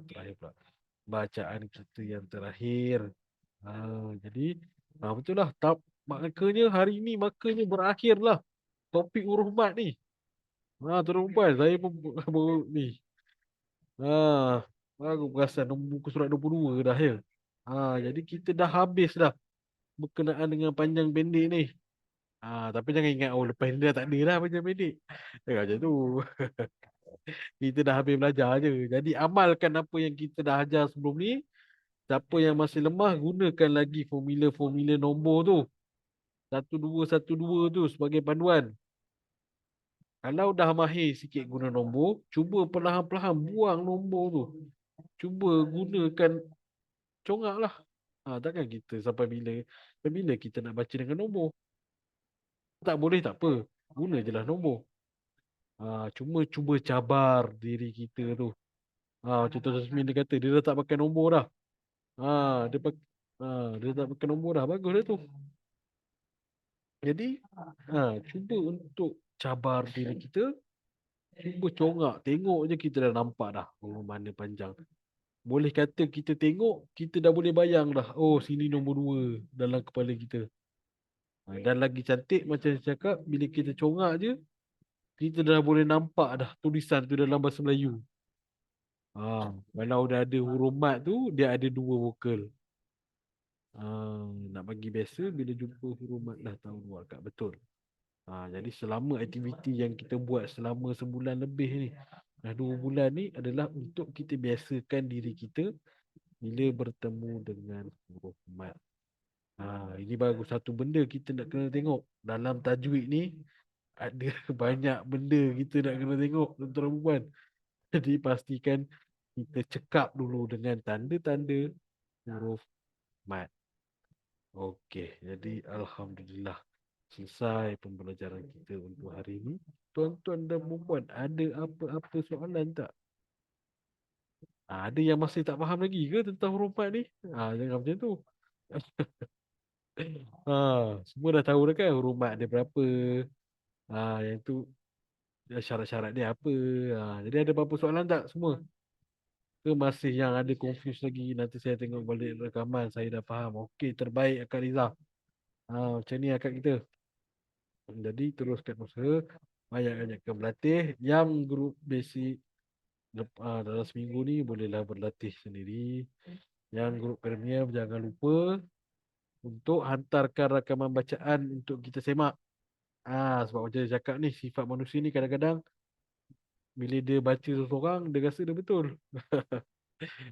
Terakhir pula. Bacaan kita yang terakhir. Jadi, betul lah. Maknanya hari ini maknanya berakhirlah topik huruf mat ni. Tuan perempuan, saya pun baru ni. Aku perasan muka surat 22 dah ya. Jadi kita dah habis dah berkenaan dengan panjang pendek ni. Tapi jangan ingat, oh lepas ni dah tak ada dah panjang pendek. Jangan macam tu. Kita dah habis belajar je. Jadi amalkan apa yang kita dah ajar sebelum ni. Siapa yang masih lemah, gunakan lagi formula-formula nombor tu. Satu dua tu sebagai panduan. Kalau dah mahir sikit guna nombor, cuba perlahan-lahan buang nombor tu. Cuba gunakan congak lah. Takkan kita sampai bila kita nak baca dengan nombor. Tak boleh tak apa. Guna je lah nombor. Cuma cuba cabar diri kita tu. Macam Tuan Jasmine dia kata, dia dah tak pakai nombor dah. Dia dia tak pakai nombor dah. Bagus dah tu. Jadi, cuba untuk cabar diri kita. Cuba congak. Tengok je kita dah nampak dah. Oh, mana panjang. Boleh kata kita tengok, kita dah boleh bayang dah. Oh, sini nombor 2 dalam kepala kita. Dan lagi cantik macam saya cakap, bila kita congak je, kita dah boleh nampak dah tulisan tu dalam bahasa Melayu. Kalau dah ada huruf mat tu, dia ada 2 vokal. Nak bagi biasa, bila jumpa huruf mat dah tahu buat kat betul. Jadi selama aktiviti yang kita buat selama sebulan lebih ni, dah 2 bulan ni adalah untuk kita biasakan diri kita bila bertemu dengan huruf mat. Ini baru satu benda kita nak kena tengok. Dalam tajwid ni, ada banyak benda kita nak kena tengok, tuan-tuan dan puan. Jadi pastikan kita cekap dulu dengan tanda-tanda huruf mat. Okey, jadi Alhamdulillah selesai pembelajaran kita untuk hari ini. Tuan-tuan dan puan ada apa-apa soalan tak? Ada yang masih tak faham lagi ke tentang huruf mat ni? Jangan macam tu. Semua dah tahu dah kan huruf mat dia berapa. Yang tu syarat-syarat dia apa. Jadi ada apa-apa soalan tak semua? Ke masih yang ada confuse lagi? Nanti saya tengok balik rekaman, saya dah faham. Okey, terbaik Akak Liza. Macam ni akak kita. Jadi teruskan usaha, banyak-banyakkan berlatih. Yang grup basic dalam seminggu ni bolehlah berlatih sendiri. Yang grup premium jangan lupa untuk hantarkan rakaman bacaan untuk kita semak. Sebab macam saya cakap ni, sifat manusia ni kadang-kadang bila dia baca seseorang, dia rasa dia betul.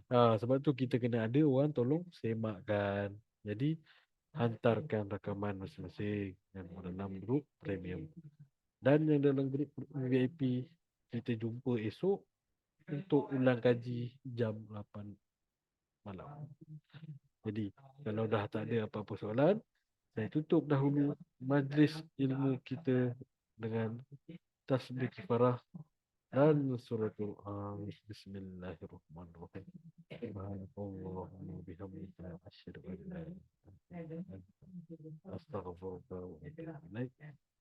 Sebab tu kita kena ada orang tolong semakkan. Jadi hantarkan rakaman masing-masing yang dalam grup premium. Dan yang dalam grup VIP, kita jumpa esok untuk ulang kaji jam 8 malam. Jadi, kalau dah tak ada apa-apa soalan, saya tutup dahulu majlis ilmu kita dengan tasbih kifarah dan suratul Bismillahirrahmanirrahim. Subhanallahumma bihamdika asyhadu an la ilaha illa anta astaghfiruka wa atubu ilaik.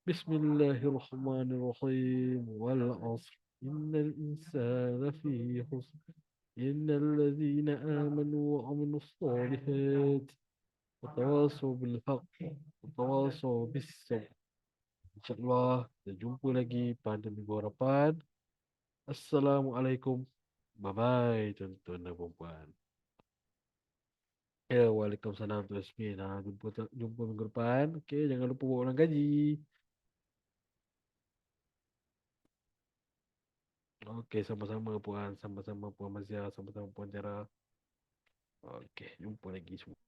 Bismillahirrahmanirrahim. Wal 'asr. Innal insana lafi khusr. Innal ladzina amanu wa 'amilus shalihat wa tawassaw bil haqq wa tawassaw bis sabr. InsyaAllah kita jumpa lagi pada minggu hadapan. Assalamualaikum. Bye bye tuan-tuan dan puan-puan. Waalaikumsalam Tuan Yasmin. Jumpa minggu depan. Okey, jangan lupa buat ulang kaji. Okey, sama-sama puan, sama-sama puan Mazia, sama-sama puan Jara. Okey, jumpa lagi semua.